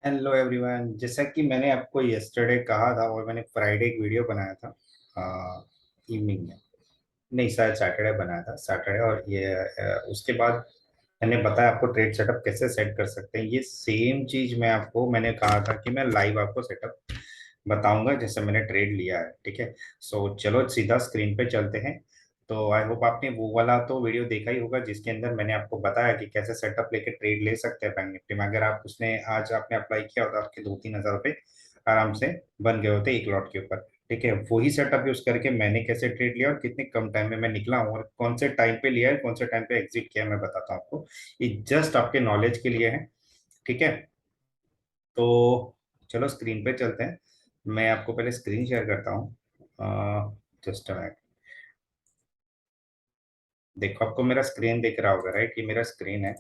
Hello everyone, जैसा कि मैंने आपको यस्टरडे कहा था और मैंने फ्राइडे एक वीडियो बनाया था इवनिंग में। नहीं, शायद सैटरडे बनाया था, सैटरडे। और ये उसके बाद मैंने बताया आपको ट्रेड सेटअप कैसे सेट कर सकते हैं। ये सेम चीज मैंने कहा था कि मैं लाइव आपको सेटअप बताऊंगा जैसे मैंने ट्रेड लिया है। ठीक है, सो चलो सीधा स्क्रीन पे चलते हैं। तो आई होप आपने वो वाला तो वीडियो देखा ही होगा जिसके अंदर मैंने आपको बताया कि कैसे सेटअप लेके ट्रेड ले सकते हैं बैंक निफ्टी में। अगर आप उसने आज आपने अप्लाई किया होता, आपके 2-3 हज़ार रुपये आराम से बन गए होते एक लॉट के ऊपर। ठीक है, वही सेटअप यूज करके मैंने कैसे ट्रेड लिया और कितने कम टाइम में मैं निकला हूँ और कौन से टाइम पे लिया है, कौन से टाइम पे एग्जिट किया है, मैं बताता हूँ आपको। ये जस्ट आपके नॉलेज के लिए है। ठीक है, तो चलो स्क्रीन पे चलते हैं। मैं आपको पहले स्क्रीन शेयर करता हूँ। Just minute. देखो, आपको मेरा स्क्रीन दिख रहा होगा, राइट? ये मेरा स्क्रीन है।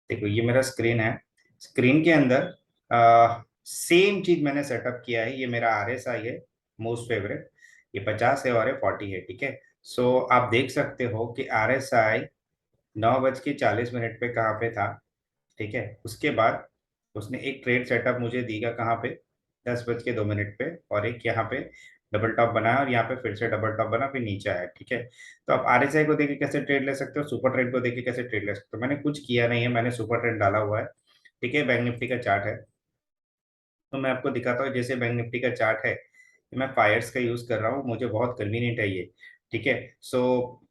देखो, ये मेरा स्क्रीन है। स्क्रीन के अंदर सेम चीज मैंने सेटअप किया है। ये मेरा RSI है, मोस्ट फेवरेट। ये 50 है और ये 40 है। ठीक है, सो आप देख सकते हो कि RSI 9:40 पे कहाँ पे था। ठीक है, उसके बाद उसने एक ट्रेड सेटअप मुझे दिया कहाँ पे, 10:02 पे। और एक यहाँ पे डबल टॉप बनाया और यहाँ पे फिर से डबल टॉप बना, फिर नीचे आया। ठीक है, तो आप RSI को देखे कैसे ट्रेड ले सकते हो, सुपर ट्रेड को देखे कैसे ट्रेड ले सकते हो। मैंने कुछ किया नहीं है, मैंने सुपर ट्रेड डाला हुआ है। ठीक है, बैंक निफ्टी का चार्ट है, तो मैं आपको दिखाता हूँ। जैसे बैंक निफ्टी का चार्ट है, मैं फायर्स का यूज कर रहा हूँ, मुझे बहुत कन्वीनियंट है ये। ठीक है, सो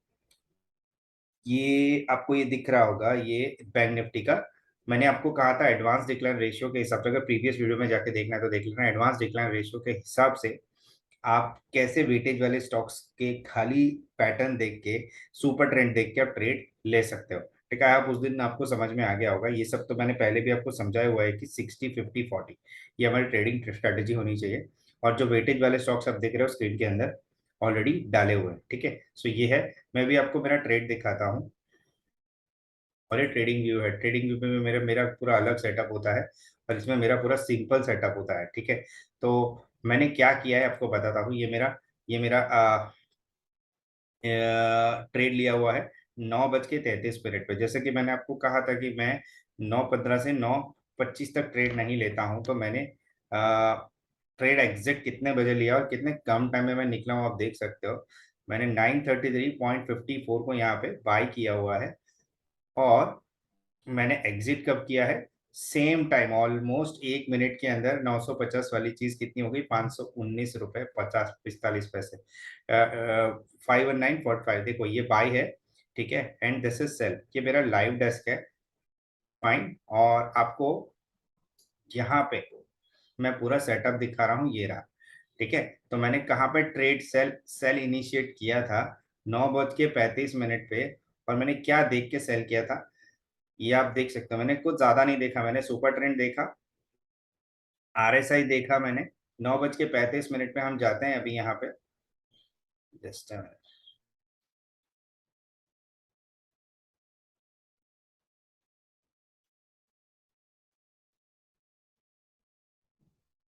ये आपको ये दिख रहा होगा, ये बैंक निफ्टी का। मैंने आपको कहा था एडवांस डिक्लाइन रेशियो के हिसाब से, अगर प्रीवियस वीडियो में जाके देखना है तो देख लेना। एडवांस डिक्लाइन रेशियो के हिसाब से आप कैसे वेटेज वाले स्टॉक्स के खाली पैटर्न देख के, सुपर ट्रेंड देख के आप ट्रेड ले सकते हो। ठीक है, आप उस दिन आपको समझ में आ गया होगा। ये सब तो मैंने पहले भी आपको समझाया हुआ है कि 60-50-40 ये हमारी ट्रेडिंग स्ट्रेटेजी होनी चाहिए। और जो वेटेज वाले स्टॉक्स आप देख रहे हो स्क्रीन के अंदर ऑलरेडी डाले हुए हैं। ठीक है, सो ये है। मैं भी आपको मेरा ट्रेड दिखाता हूँ। और ये ट्रेडिंग व्यू है। ट्रेडिंग व्यू में मेरा मेरा पूरा अलग सेटअप होता है और इसमें मेरा पूरा सिंपल सेटअप होता है। ठीक है, तो मैंने क्या किया है आपको बताता हूँ। ये मेरा ट्रेड लिया हुआ है 9:33 पे। जैसे कि मैंने आपको कहा था कि मैं 9:15 से 9:25 तक ट्रेड नहीं लेता हूं, तो मैंने ट्रेड एग्जैक्ट कितने बजे लिया और कितने कम टाइम में मैं निकला हूं आप देख सकते हो। मैंने 933.54 को यहाँ पे बाई किया हुआ है। और मैंने एग्जिट कब किया है, सेम टाइम, ऑलमोस्ट 1 मिनट के अंदर। 950 वाली चीज कितनी हो गई, 519 रुपए 50 45 पैसे। 519.45। देखो ये बाई है। ठीक है, एंड दिस इज सेल। ये मेरा लाइव डेस्क है। फाइन, और आपको यहाँ पे मैं पूरा सेटअप दिखा रहा हूँ, ये रहा। ठीक है, तो मैंने कहाँ पे ट्रेड सेल सेल इनिशिएट किया था, 9:35 पे। और मैंने क्या देख के सेल किया था, ये आप देख सकते हो। मैंने कुछ ज्यादा नहीं देखा, मैंने सुपर ट्रेंड देखा, RSI देखा मैंने। 9:35 पे हम जाते हैं अभी यहाँ पे। जस्ट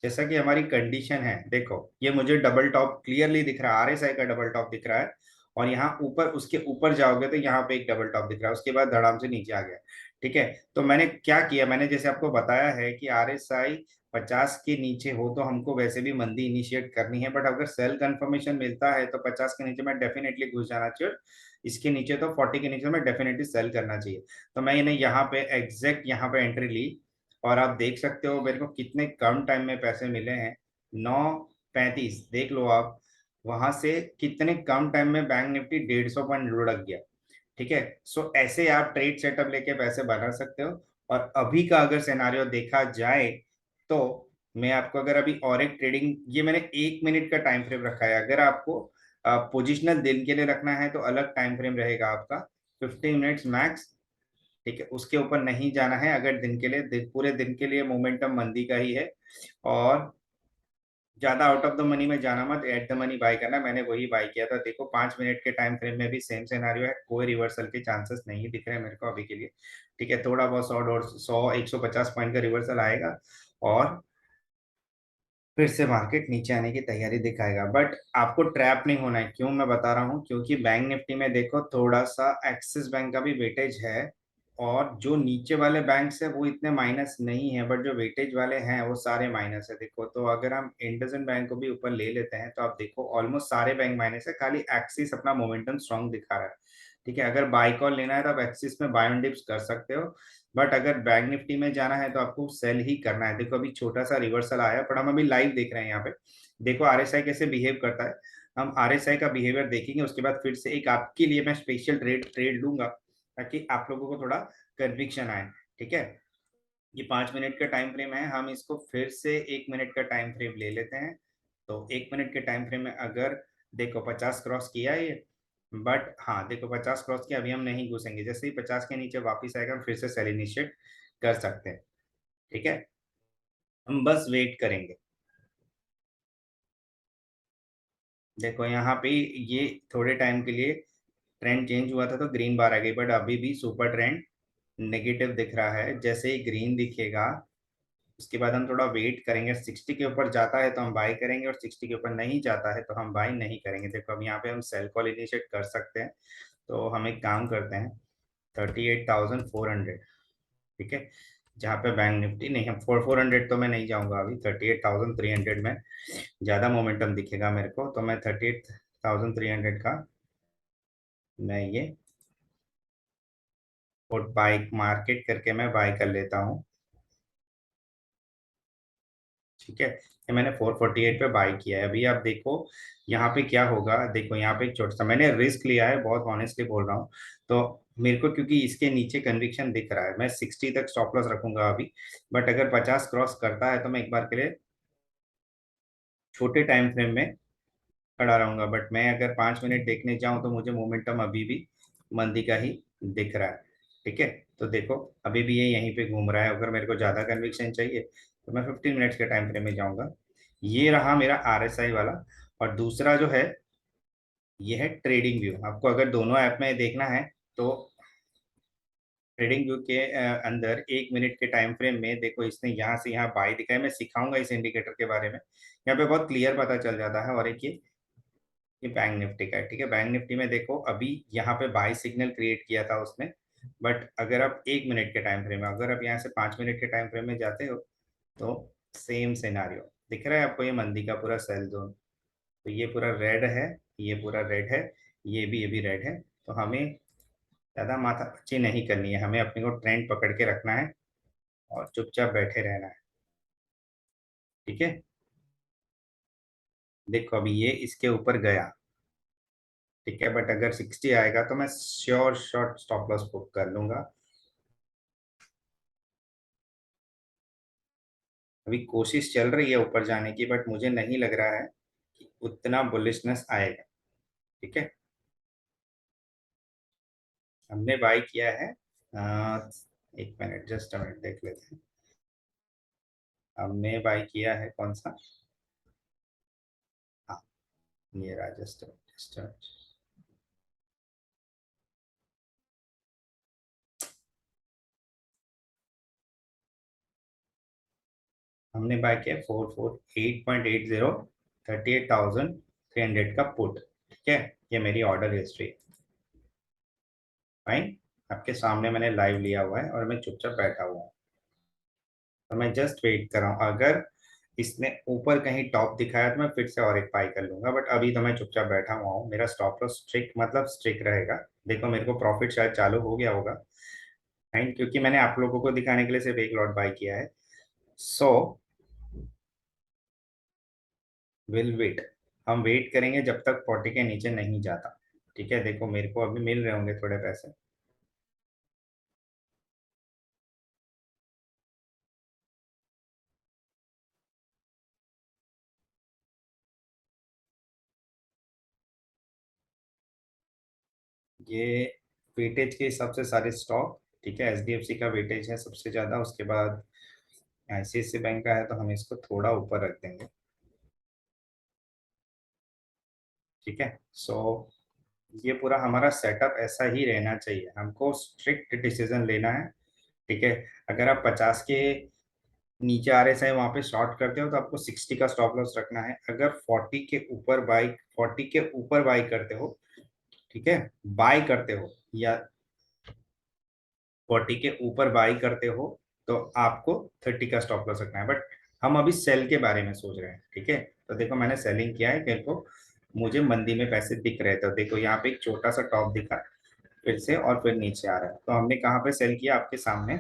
जैसा कि हमारी कंडीशन है, देखो ये मुझे डबल टॉप क्लियरली दिख रहा है, RSI का डबल टॉप दिख रहा है। और यहाँ ऊपर, उसके ऊपर जाओगे तो यहाँ पे एक डबल टॉप दिख रहा है, उसके बाद धड़ाम से नीचे आ गया। ठीक है, तो मैंने क्या किया, मैंने जैसे आपको बताया है कि RSI 50 के नीचे हो तो हमको वैसे भी मंदी इनिशिएट करनी है, बट अगर सेल कंफर्मेशन मिलता है तो 50 के नीचे मैं डेफिनेटली घुस जाना चाहिए। इसके नीचे तो 40 के नीचे मैं डेफिनेटली सेल करना चाहिए। तो मैंने यहाँ पे एग्जैक्ट यहाँ पे एंट्री ली। और आप देख सकते हो मेरे को कितने कम टाइम में पैसे मिले हैं, 9:35। देख लो आप, वहां से कितने कम टाइम में बैंक निफ्टी 150 पॉइंट लुढ़क गया। ठीक है, सो ऐसे आप ट्रेड सेटअप लेके पैसे बना सकते हो। और अभी का अगर सिनारियो देखा जाए तो मैं आपको, अगर अभी और एक ट्रेडिंग, ये मैंने 1 मिनट का टाइम फ्रेम रखा है। अगर आपको पोजिशनल दिन के लिए रखना है तो अलग टाइम फ्रेम रहेगा आपका, 15 मिनट्स मैक्स। ठीक है, उसके ऊपर नहीं जाना है। अगर दिन के लिए पूरे दिन के लिए मोमेंटम मंदी का ही है और ज्यादा आउट ऑफ द मनी में जाना मत, एट द मनी बाय करना। मैंने वही बाय किया था। देखो 5 मिनट के टाइम फ्रेम में भी सेम सिनेरियो है, कोई रिवर्सल के चांसेस नहीं दिख रहे हैं मेरे को अभी के लिए। ठीक है, थोड़ा बहुत 100 150 पॉइंट का रिवर्सल आएगा और फिर से मार्केट नीचे आने की तैयारी दिखाएगा। बट आपको ट्रैप नहीं होना है। क्यों मैं बता रहा हूँ, क्योंकि बैंक निफ्टी में देखो थोड़ा सा एक्सिस बैंक का भी वेटेज है और जो नीचे वाले बैंक्स है वो इतने माइनस नहीं है, बट जो वेटेज वाले हैं वो सारे माइनस है। देखो तो अगर हम इंडसइंड बैंक को भी ऊपर ले लेते हैं तो आप देखो ऑलमोस्ट सारे बैंक माइनस है, खाली एक्सिस अपना मोमेंटम स्ट्रॉन्ग दिखा रहा है। ठीक है, अगर बाई कॉल लेना है तो आप एक्सिस में बाय ऑन डिप्स कर सकते हो, बट अगर बैंक निफ्टी में जाना है तो आपको सेल ही करना है। देखो अभी छोटा सा रिवर्सल आया, पर हम अभी लाइव देख रहे हैं यहाँ पे। देखो आरएसआई कैसे बिहेव करता है, हम आरएसआई का बिहेवियर देखेंगे, उसके बाद फिर से एक आपके लिए मैं स्पेशल ट्रेड ट्रेड लूंगा ताकि आप लोगों को थोड़ा कन्विक्शन आए। ठीक है, ये 5 मिनट का टाइम फ्रेम है, हम इसको फिर से 1 मिनट का टाइम फ्रेम ले लेते हैं। तो 1 मिनट के टाइम फ्रेम में अगर देखो 50 क्रॉस किया है ये, बट हाँ देखो 50 क्रॉस किया, अभी हम नहीं घुसेंगे, जैसे ही 50 के नीचे वापस आएगा हम फिर से सेल इनिशिएट कर सकते हैं। ठीक है, हम बस वेट करेंगे। देखो यहाँ पे ये थोड़े टाइम के लिए ट्रेंड चेंज हुआ था तो ग्रीन बार आ गई, बट अभी भी सुपर ट्रेंड नेगेटिव दिख रहा है। जैसे ही ग्रीन दिखेगा उसके बाद हम थोड़ा वेट करेंगे, 60 के ऊपर जाता है तो हम बाई करेंगे, और 60 के ऊपर नहीं जाता है तो हम बाई नहीं करेंगे। देखो अब यहाँ पे हम सेल कॉल इनिशिएट कर सकते हैं, तो हम एक काम करते हैं 38,400। ठीक है, जहाँ पे बैंक निफ्टी नहीं, हम 400 तो मैं नहीं जाऊंगा अभी, 38,300 में ज़्यादा मोमेंटम दिखेगा मेरे को, तो मैं 38,300 का मैं ये और बाई मार्केट करके मैं बाई कर लेता हूँ। ठीक है, ये मैंने 448 पे बाई किया है। अभी आप देखो यहाँ पे क्या होगा, देखो यहाँ पे एक छोटा सा मैंने रिस्क लिया है, बहुत ऑनेस्टली बोल रहा हूँ। तो मेरे को क्योंकि इसके नीचे कन्विक्शन दिख रहा है, मैं 60 तक स्टॉप लॉस रखूंगा अभी, बट अगर 50 क्रॉस करता है तो मैं एक बार के लिए छोटे टाइम फ्रेम में खड़ा रहूंगा। बट मैं अगर 5 मिनट देखने जाऊं तो मुझे मोमेंटम अभी भी मंदी का ही दिख रहा है। ठीक है, तो देखो अभी भी ये यहीं पे घूम रहा है, अगर मेरे को ज्यादा कन्विक्शन चाहिए तो मैं 15 मिनट्स के टाइम फ्रेम में जाऊंगा। ये रहा मेरा आरएसआई वाला। और दूसरा जो है ये है ट्रेडिंग व्यू। आपको अगर दोनों ऐप में देखना है तो ट्रेडिंग व्यू के अंदर 1 मिनट के टाइम फ्रेम में देखो, इसने यहाँ से यहाँ बाई दिखाया, मैं सिखाऊंगा इस इंडिकेटर के बारे में, यहाँ पे बहुत क्लियर पता चल जाता है। और एक ये बैंक निफ्टी का है। ठीक है, बैंक निफ्टी में देखो अभी यहाँ पे बाई सिग्नल क्रिएट किया था उसने, बट अगर आप 1 मिनट के टाइम फ्रेम में, अगर आप यहाँ से 5 मिनट के टाइम फ्रेम में जाते हो तो सेम सिनारियो दिख रहा है आपको, ये मंदी का पूरा सेल जोन। तो ये पूरा रेड है, ये पूरा रेड है, ये भी रेड है। तो हमें ज्यादा माथापच्ची नहीं करनी है, हमें अपने को ट्रेंड पकड़ के रखना है और चुपचाप बैठे रहना है। ठीक है, देखो अभी ये इसके ऊपर गया। ठीक है, बट अगर 60 आएगा तो मैं sure short stop loss book कर लूंगा। अभी कोशिश चल रही है ऊपर जाने की, बट मुझे नहीं लग रहा है कि उतना बुलिशनेस आएगा। ठीक है, हमने बाय किया है 1 मिनट, जस्ट मिनट देख लेते हैं। हमने बाय किया है कौन सा, हाँ ये रहा, जस्ट मिनट। हमने बाय किया 448.80, 38,300 का पुट। ठीक है, ये मेरी ऑर्डर हिस्ट्री। फाइन, आपके सामने मैंने लाइव लिया हुआ है और मैं चुपचाप बैठा हुआ हूँ। तो मैं जस्ट वेट कर रहा हूँ, अगर इसने ऊपर कहीं टॉप दिखाया तो मैं फिर से और एक बाई कर लूंगा, बट अभी तो मैं चुपचाप बैठा हुआ हूँ। मेरा स्टॉप लॉस स्ट्रिक्ट मतलब स्ट्रिक्ट रहेगा। देखो मेरे को प्रॉफिट शायद चालू हो गया होगा, फाइन, क्योंकि मैंने आप लोगों को दिखाने के लिए सिर्फ एक लॉट बाई किया है। सो विल वेट, हम वेट करेंगे जब तक 40 के नीचे नहीं जाता। ठीक है, देखो मेरे को अभी मिल रहे होंगे थोड़े पैसे। ये वेटेज के हिसाब से सारे स्टॉक, ठीक है, एचडीएफसी का वेटेज है सबसे ज्यादा, उसके बाद आईसीआईसी बैंक का है, तो हम इसको थोड़ा ऊपर रख देंगे। ठीक है, सो ये पूरा हमारा सेटअप ऐसा ही रहना चाहिए, हमको स्ट्रिक्ट डिसीजन लेना है। ठीक है, अगर आप 50 के नीचे आ रहे हैं वहां पे शॉर्ट करते हो तो आपको 60 का स्टॉप लॉस रखना है। अगर 40 के ऊपर बाई करते हो, ठीक है, बाय करते हो या 40 के ऊपर बाई करते हो तो आपको 30 का स्टॉप लॉस रखना है। बट हम अभी सेल के बारे में सोच रहे हैं, ठीक है। तो देखो मैंने सेलिंग किया है, मेरे को मुझे मंदी में पैसे दिख रहे थे, तो देखो यहाँ पे एक छोटा सा टॉप दिखा फिर से और फिर नीचे आ रहा है, तो हमने कहाँ पे सेल किया आपके सामने,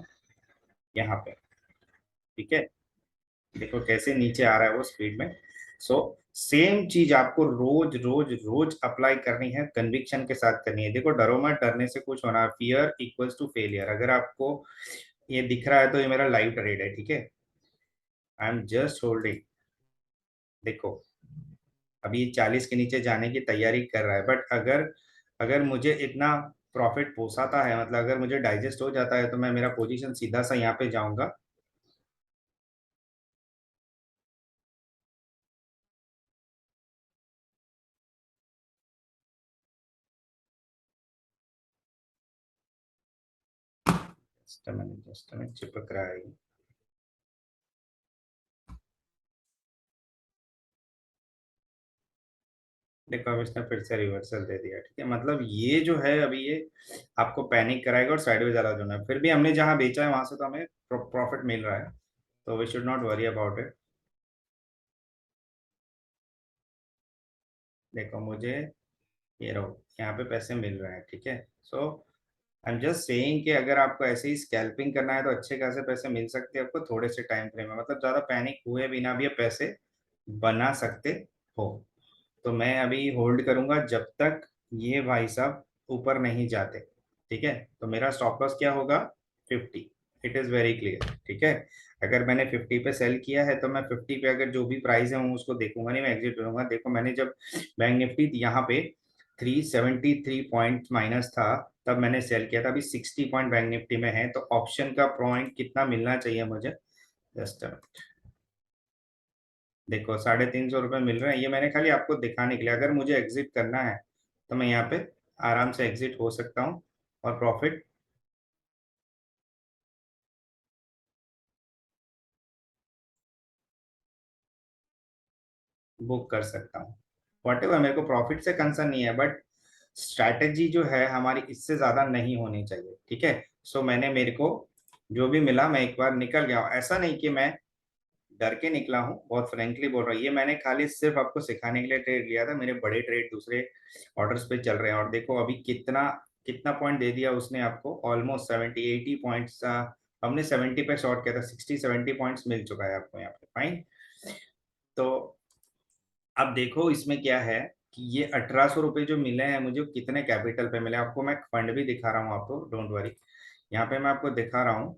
यहाँ पे, ठीक है। देखो कैसे नीचे आ रहा है वो स्पीड में। सो सेम चीज आपको रोज रोज रोज अप्लाई करनी है, कन्विक्शन के साथ करनी है। देखो डरो मत, डरने से कुछ होना, फियर इक्वल्स टू फेलियर। अगर आपको ये दिख रहा है तो ये मेरा लाइव ट्रेड है, ठीक है। I am just holding. देखो अभी ये 40 के नीचे जाने की तैयारी कर रहा है, बट अगर अगर मुझे इतना प्रॉफिट पोसाता है, मतलब अगर मुझे डाइजेस्ट हो जाता है, तो मैं मेरा पोजीशन सीधा सा यहाँ पे जाऊंगा। जस्ट मैंने चिपक रहा है ये। देखो अब इसने फिर से रिवर्सल दे दिया, ठीक है। मतलब ये जो है अभी ये आपको पैनिक कराएगा और साइडवेज वाला जो है, फिर भी हमने जहां बेचा है वहां से तो हमें प्रॉफिट मिल रहा है, तो we should not worry about it. देखो मुझे ये रहो यहाँ पे पैसे मिल रहे हैं, ठीक है। सो आई एम जस्ट सेइंग कि अगर आपको ऐसे ही स्कैल्पिंग करना है तो अच्छे खासे पैसे मिल सकते हैं आपको थोड़े से टाइम फ्रेम में, मतलब ज्यादा पैनिक हुए बिना भी आप पैसे बना सकते हो। तो मैं अभी होल्ड करूंगा जब तक ये भाई साहब ऊपर नहीं जाते, ठीक है। तो मेरा स्टॉप लॉस क्या होगा, 50। इट इज वेरी क्लियर, ठीक है। अगर मैंने 50 पे सेल किया है तो मैं 50 पे अगर जो भी प्राइस है मैं उसको देखूंगा नहीं, मैं एग्जिट करूंगा। देखो मैंने जब बैंक निफ्टी यहाँ पे 373 पॉइंट माइनस था तब मैंने सेल किया था, अभी 60 पॉइंट बैंक निफ्टी में है, तो ऑप्शन का पॉइंट कितना मिलना चाहिए मुझे, जस्ट देखो 350 रुपये मिल रहे हैं, ये मैंने खाली आपको दिखाने के लिए। अगर मुझे एग्जिट करना है तो मैं यहाँ पे आराम से एग्जिट हो सकता हूँ और प्रॉफिट बुक कर सकता हूँ। वट एवर, मेरे को प्रॉफिट से कंसर्न नहीं है, बट स्ट्रैटेजी जो है हमारी इससे ज्यादा नहीं होनी चाहिए, ठीक है। सो मैंने मेरे को जो भी मिला मैं एक बार निकल गया हूँ, ऐसा नहीं कि मैं डर के निकला हूँ, बहुत फ्रेंकली बोल रहा हूँ। ये मैंने खाली सिर्फ आपको सिखाने के लिए ट्रेड लिया था, मेरे बड़े ट्रेड दूसरे ऑर्डर्स पे चल रहे हैं। और देखो अभी कितना कितना पॉइंट दे दिया उसने आपको, ऑलमोस्ट 70-80 पॉइंट्स। हमने 70 पे शॉर्ट किया था, 60-70 पॉइंट्स मिल चुका है आपको यहाँ पे, फाइन। तो अब देखो इसमें क्या है कि ये 1800 रुपये जो मिले हैं मुझे, कितने कैपिटल पे मिले आपको मैं फंड भी दिखा रहा हूँ आपको, डोंट वरी। यहाँ पे मैं आपको दिखा रहा हूँ।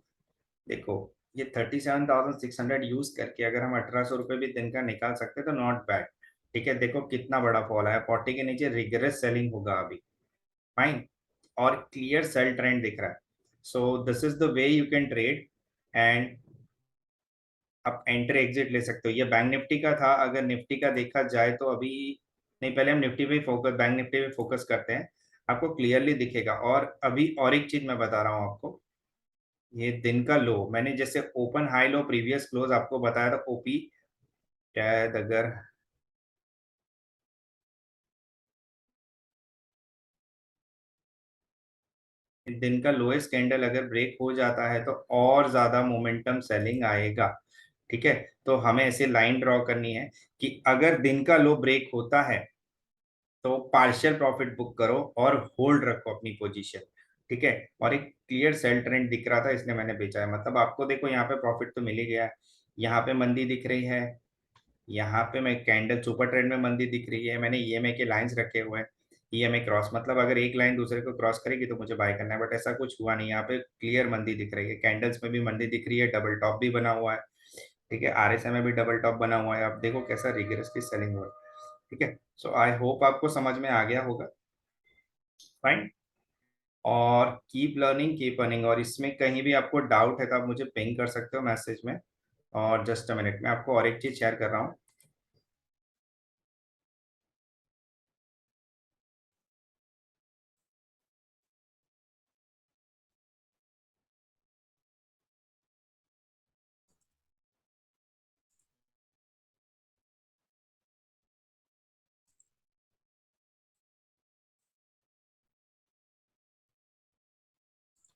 देखो ये 37,600 यूज करके अगर हम 1800 रुपये भी दिन का निकाल सकते हैं तो नॉट बैड, ठीक है। देखो कितना बड़ा फॉल है, 40 के नीचे रिग्रेस सेलिंग होगा अभी, फाइन। और क्लियर सेल ट्रेंड दिख रहा है। So this is the way you can trade, and आप एंटर एग्जिट ले सकते हो। ये बैंक निफ्टी का था, अगर निफ्टी का देखा जाए तो अभी नहीं, पहले हम निफ्टी पे फोकस, बैंक निफ्टी पे फोकस करते हैं, आपको क्लियरली दिखेगा। और अभी और एक चीज मैं बता रहा हूँ आपको, ये दिन का लो मैंने जैसे open high low previous close आपको बताया था ओपी, शायद अगर दिन का लोएस्ट कैंडल अगर ब्रेक हो जाता है तो और ज्यादा मोमेंटम सेलिंग आएगा, ठीक है। तो हमें ऐसे लाइन ड्रॉ करनी है कि अगर दिन का लो ब्रेक होता है तो पार्शियल प्रॉफिट बुक करो और होल्ड रखो अपनी पोजीशन, ठीक है। और एक क्लियर सेल ट्रेंड दिख रहा था इसलिए मैंने बेचा है, मतलब आपको देखो यहाँ पे प्रॉफिट तो मिल ही गया है। यहाँ पे मंदी दिख रही है, यहाँ पे मैं कैंडल सुपर ट्रेंड में मंदी दिख रही है, मैंने ईएमए के लाइंस रखे हुए हैं। ईएमए क्रॉस मतलब अगर एक लाइन दूसरे को क्रॉस करेगी तो मुझे बाय करना है, बट ऐसा कुछ हुआ नहीं। यहाँ पे क्लियर मंदी दिख रही है, कैंडल्स में भी मंदी दिख रही है, डबल टॉप भी बना हुआ है, ठीक है। आरएसआई में भी डबल टॉप बना हुआ है, आप देखो कैसा रिगरसली सेलिंग हुआ है, ठीक है। सो आई होप आपको समझ में आ गया होगा, फाइन। और कीप लर्निंग कीप अर्निंग, और इसमें कहीं भी आपको डाउट है तो आप मुझे पिंग कर सकते हो मैसेज में। और जस्ट अ मिनट में आपको और एक चीज शेयर कर रहा हूँ।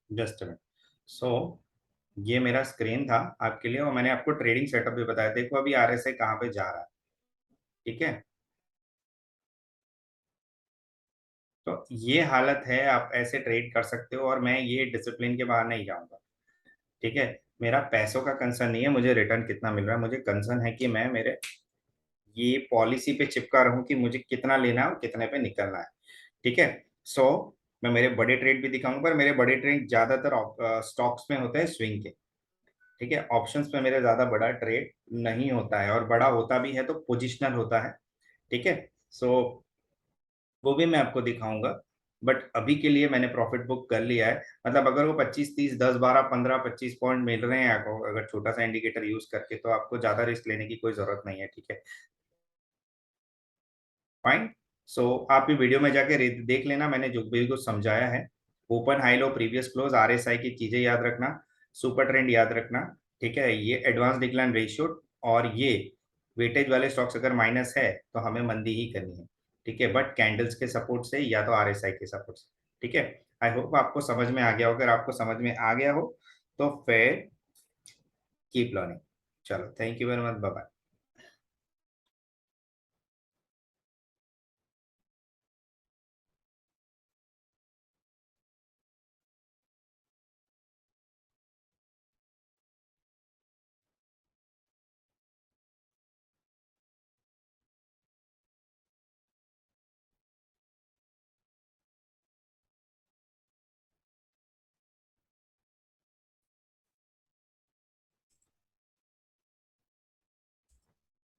Just a minute. सो ये मेरा स्क्रीन था आपके लिए, और मैंने आपको ट्रेडिंग सेटअप भी बताया। देखो अभी आरएसआई कहाँ पे जा रहा है। ठीक है, तो ये हालत है, आप ऐसे ट्रेड कर सकते हो, और मैं ये डिसिप्लिन के बाहर नहीं जाऊंगा। ठीक है, मेरा पैसों का कंसर्न नहीं है, मुझे रिटर्न कितना मिल रहा है, मुझे कंसर्न है कि मैं मेरे ये पॉलिसी पे चिपका रहूं कि मुझे कितना लेना है और कितने पे निकलना है। ठीक है, सो मैं मेरे बड़े ट्रेड भी दिखाऊंगा, पर मेरे बड़े ट्रेड ज्यादातर स्टॉक्स में होते हैं स्विंग के। ठीक है, ऑप्शंस पे मेरे ज्यादा बड़ा ट्रेड नहीं होता है, और बड़ा होता भी है तो पोजिशनल होता है। ठीक है, सो वो भी मैं आपको दिखाऊंगा। बट अभी के लिए मैंने प्रॉफिट बुक कर लिया है। मतलब अगर वो 25 30 10 12 15 25 पॉइंट मिल रहे हैं आपको, अगर छोटा सा इंडिकेटर यूज करके, तो आपको ज्यादा रिस्क लेने की कोई जरूरत नहीं है। ठीक है, फाइन। सो आप भी वीडियो में जाके देख लेना, मैंने जो भी कुछ समझाया है। Open high low previous close RSI की चीजें याद रखना, सुपर ट्रेंड याद रखना। ठीक है, ये एडवांस डिक्लाइन रेशियो, और ये वेटेज वाले स्टॉक्स अगर माइनस है तो हमें मंदी ही करनी है। ठीक है, बट कैंडल्स के सपोर्ट से या तो आरएसआई के सपोर्ट से। ठीक है, आई होप आपको समझ में आ गया हो। अगर आपको समझ में आ गया हो तो फिर कीप लर्निंग। चलो, thank you very much, bye.